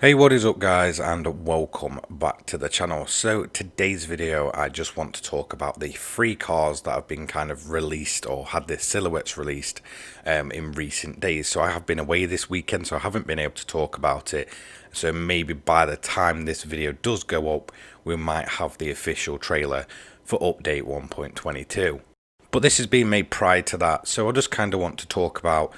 Hey, what is up guys, and welcome back to the channel. So today's video I just want to talk about the three cars that have been kind of released or had their silhouettes released in recent days. So I have been away this weekend, so I haven't been able to talk about it. So maybe by the time this video does go up, we might have the official trailer for update 1.22. But this has been made prior to that, so I just kind of want to talk about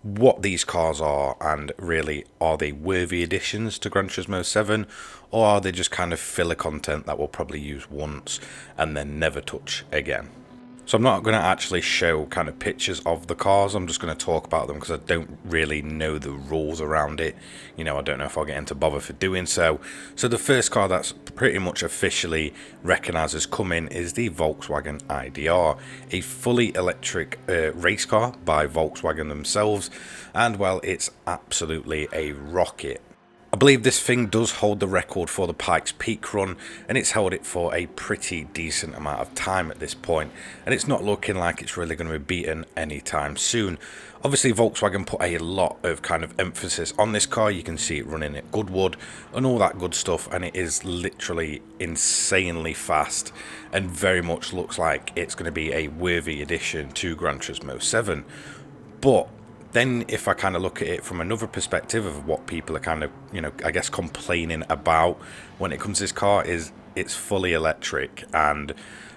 what these cars are, and really, are they worthy additions to Gran Turismo 7, or are they just kind of filler content that we'll probably use once and then never touch again? So I'm not going to actually show kind of pictures of the cars. I'm just going to talk about them because I don't really know the rules around it. I don't know if I'll get into bother for doing so. So the first car that's pretty much officially recognised as coming is the Volkswagen IDR, a fully electric race car by Volkswagen themselves. And well, it's absolutely a rocket. I believe this thing does hold the record for the Pikes Peak run, and it's held it for a pretty decent amount of time at this point, and it's not looking like it's really going to be beaten anytime soon. Obviously, Volkswagen put a lot of kind of emphasis on this car. You can see it running at Goodwood and all that good stuff, and it is literally insanely fast and very much looks like it's going to be a worthy addition to Gran Turismo 7. But then if I kind of look at it from another perspective of what people are kind of, I guess complaining about when it comes to this car, is it's fully electric, and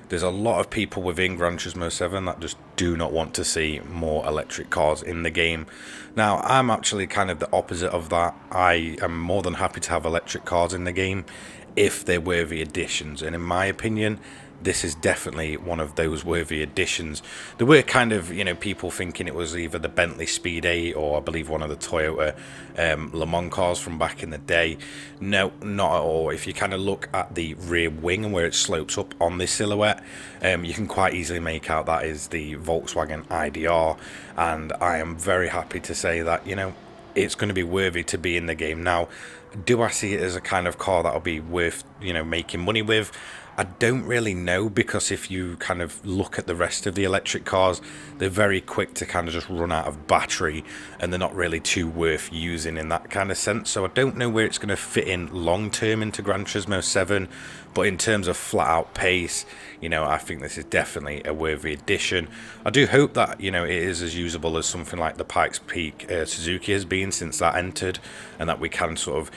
there's a lot of people within Gran Turismo 7 that just do not want to see more electric cars in the game. Now, I'm actually kind of the opposite of that. I am more than happy to have electric cars in the game if they're worthy additions, and in my opinion, this is definitely one of those worthy additions. There were kind of, people thinking it was either the Bentley Speed 8 or I believe one of the Toyota Le Mans cars from back in the day. No, not at all. If you kind of look at the rear wing and where it slopes up on this silhouette, you can quite easily make out that is the Volkswagen IDR, and I am very happy to say that, it's going to be worthy to be in the game. Now, do I see it as a kind of car that'll be worth, making money with? I don't really know, because if you kind of look at the rest of the electric cars, they're very quick to kind of just run out of battery, and they're not really too worth using in that kind of sense. So I don't know where it's going to fit in long term into Gran Turismo 7, but in terms of flat out pace, I think this is definitely a worthy addition. I do hope that, it is as usable as something like the Pikes Peak Suzuki has been since that entered, and that we can sort of,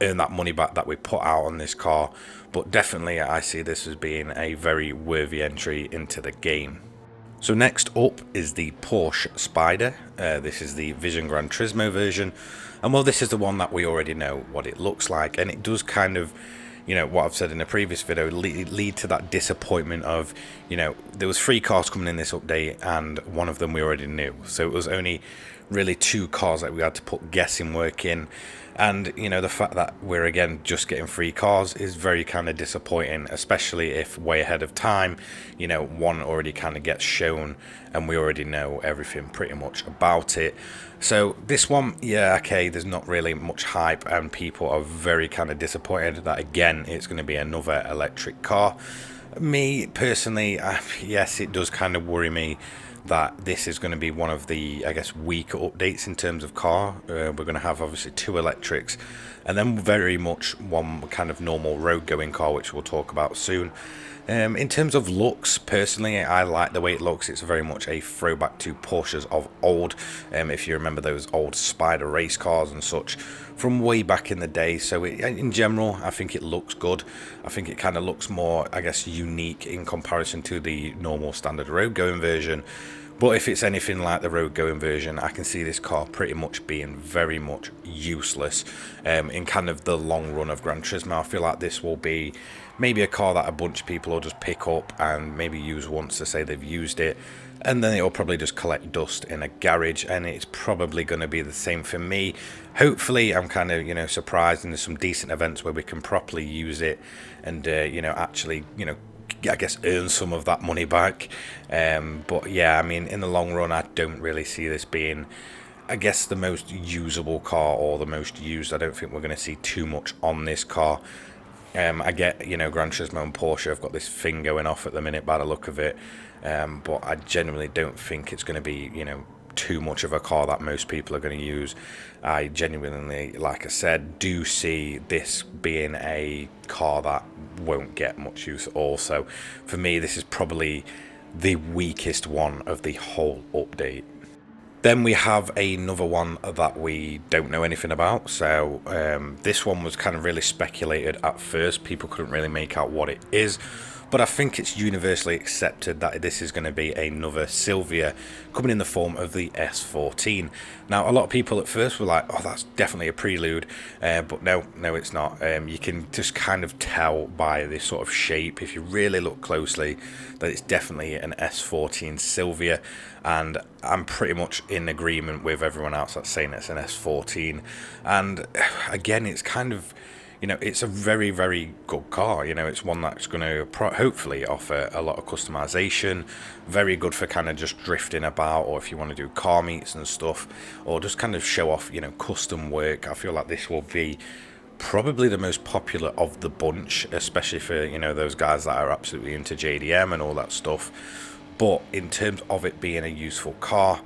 earn that money back that we put out on this car. But definitely I see this as being a very worthy entry into the game. So next up is the Porsche Spider. This is the Vision Gran Turismo version, and well, this is the one that we already know what it looks like, and it does kind of, what I've said in a previous video, lead to that disappointment of, there was 3 cars coming in this update, and one of them we already knew. So it was only really 2 cars that we had to put guessing work in. And, the fact that we're, again, just getting 3 cars is very kind of disappointing, especially if way ahead of time, one already kind of gets shown and we already know everything pretty much about it. So this one, yeah, okay, there's not really much hype, and people are very kind of disappointed that, again, it's going to be another electric car. Me, personally, yes, it does kind of worry me that this is going to be one of the, I guess, weaker updates in terms of car. We're going to have obviously 2 electrics, and then very much one kind of normal road going car, which we'll talk about soon. In terms of looks, personally, I like the way it looks. It's very much a throwback to Porsches of old, if you remember those old Spider race cars and such from way back in the day. So in general, I think it looks good. I think it kind of looks more, I guess, unique in comparison to the normal standard road going version. But if it's anything like the road going version, I can see this car pretty much being very much useless in kind of the long run of Gran Turismo. I feel like this will be maybe a car that a bunch of people will just pick up and maybe use once to say they've used it, and then it'll probably just collect dust in a garage, and it's probably going to be the same for me. Hopefully I'm kind of, surprised, and there's some decent events where we can properly use it and, actually, I guess earn some of that money back. But yeah, I mean, in the long run, I don't really see this being, I guess, the most usable car or the most used. I don't think we're going to see too much on this car. I get, Gran Turismo and Porsche have got this thing going off at the minute by the look of it, but I genuinely don't think it's going to be, too much of a car that most people are going to use. I genuinely, like I said, do see this being a car that won't get much use at all. So for me, this is probably the weakest one of the whole update. Then we have another one that we don't know anything about. So this one was kind of really speculated at first. People couldn't really make out what it is. But I think it's universally accepted that this is going to be another Sylvia coming in the form of the S14. Now, a lot of people at first were like, oh, that's definitely a prelude. But no, it's not. You can just kind of tell by this sort of shape, if you really look closely, that it's definitely an S14 Sylvia. And I'm pretty much in agreement with everyone else that's saying it's an S14. And again, it's kind of, it's a very, very good car. It's one that's going to hopefully offer a lot of customization. Very good for kind of just drifting about, or if you want to do car meets and stuff, or just kind of show off, custom work. I feel like this will be probably the most popular of the bunch, especially for, those guys that are absolutely into JDM and all that stuff. But in terms of it being a useful car,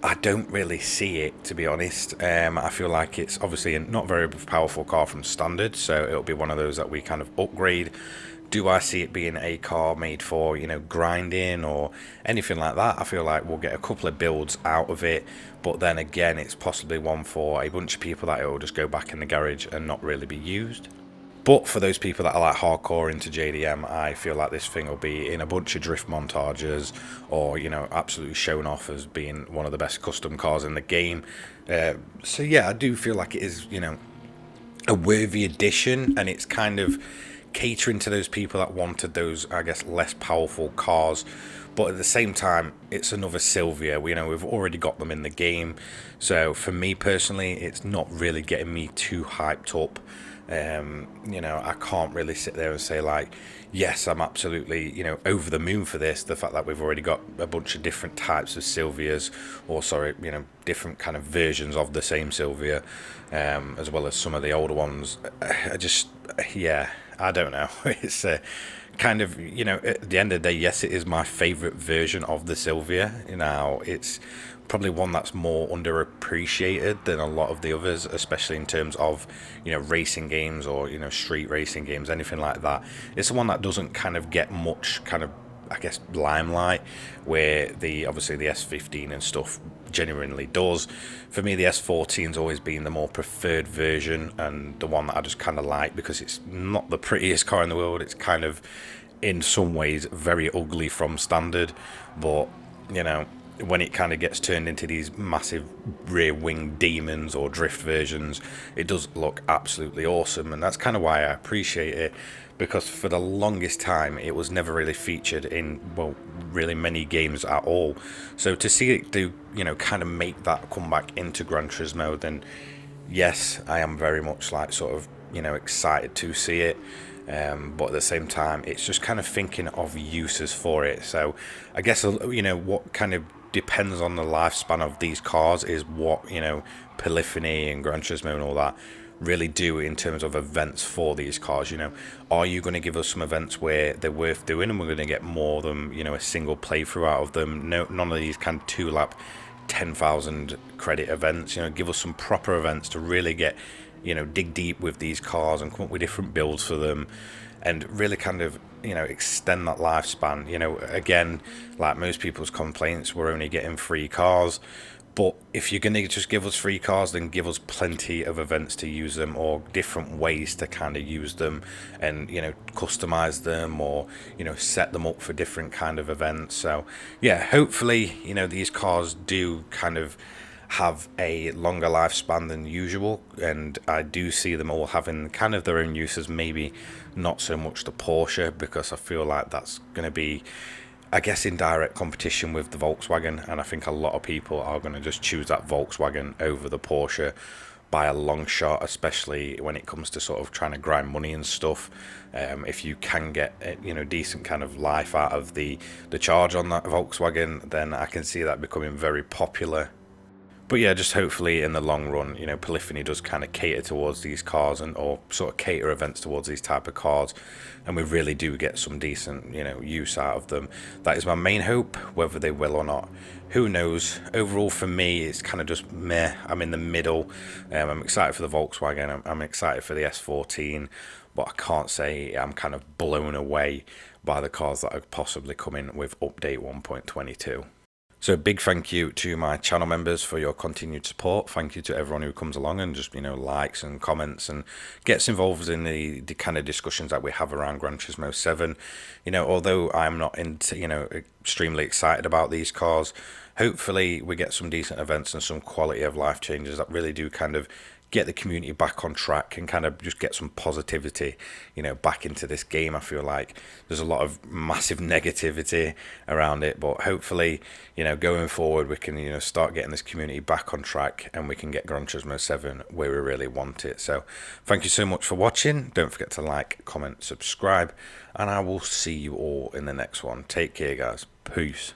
I don't really see it, to be honest. I feel like it's obviously a not very powerful car from standard, so it'll be one of those that we kind of upgrade. Do I see it being a car made for, grinding or anything like that? I feel like we'll get a couple of builds out of it, but then again, it's possibly one for a bunch of people that it will just go back in the garage and not really be used. But for those people that are like hardcore into JDM, I feel like this thing will be in a bunch of drift montages, or, absolutely shown off as being one of the best custom cars in the game. So yeah, I do feel like it is, a worthy addition, and it's kind of catering to those people that wanted those, I guess, less powerful cars. But at the same time, it's another Sylvia. We've already got them in the game. So for me personally, it's not really getting me too hyped up. I can't really sit there and say like, yes, I'm absolutely, over the moon for this. The fact that we've already got a bunch of different types of Sylvias, or sorry, different kind of versions of the same Sylvia, as well as some of the older ones. I don't know. It's kind of, at the end of the day, yes, it is my favorite version of the Sylvia. It's probably one that's more underappreciated than a lot of the others, especially in terms of, racing games or, street racing games, anything like that. It's the one that doesn't kind of get much kind of, I guess, limelight, where obviously the S15 and stuff genuinely does. For me, the S14's always been the more preferred version, and the one that I just kind of like, because it's not the prettiest car in the world. It's kind of, in some ways, very ugly from standard, but, when it kind of gets turned into these massive rear wing demons or drift versions, it does look absolutely awesome. And that's kind of why I appreciate it, because for the longest time it was never really featured in, well, really many games at all. So to see it do, kind of make that comeback into Gran Turismo, then yes, I am very much like sort of, excited to see it. But at the same time, it's just kind of thinking of uses for it. So I guess, what kind of depends on the lifespan of these cars is what, Polyphony and Gran Turismo and all that really do in terms of events for these cars. Are you going to give us some events where they're worth doing, and we're going to get more of them, a single playthrough out of them? No, none of these kind of 2-lap 10,000 credit events. Give us some proper events to really get, dig deep with these cars and come up with different builds for them, and really kind of, extend that lifespan. Again, like most people's complaints, we're only getting free cars. But if you're going to just give us free cars, then give us plenty of events to use them, or different ways to kind of use them, and, customize them, or, set them up for different kind of events. So, yeah, hopefully, these cars do kind of have a longer lifespan than usual, and I do see them all having kind of their own uses. Maybe not so much the Porsche, because I feel like that's going to be, I guess, in direct competition with the Volkswagen, and I think a lot of people are going to just choose that Volkswagen over the Porsche by a long shot, especially when it comes to sort of trying to grind money and stuff. If you can get decent kind of life out of the charge on that Volkswagen, then I can see that becoming very popular. But yeah, just hopefully in the long run, you know, Polyphony does kind of cater towards these cars and or sort of cater events towards these type of cars, and we really do get some decent, you know, use out of them. That is my main hope. Whether they will or not, who knows. Overall, for me, it's kind of just meh. I'm in the middle. I'm excited for the Volkswagen. I'm excited for the S14, but I can't say I'm kind of blown away by the cars that are possibly coming with update 1.22. So big thank you to my channel members for your continued support. Thank you to everyone who comes along and just, you know, likes and comments and gets involved in the kind of discussions that we have around Gran Turismo 7. You know, although I'm not into, you know, extremely excited about these cars, hopefully we get some decent events and some quality of life changes that really do kind of get the community back on track and kind of just get some positivity, you know, back into this game. I feel like there's a lot of massive negativity around it, but hopefully, you know, going forward we can, you know, start getting this community back on track and we can get Gran Turismo 7 where we really want it. So thank you so much for watching. Don't forget to like, comment, subscribe, and I will see you all in the next one. Take care, guys. Peace.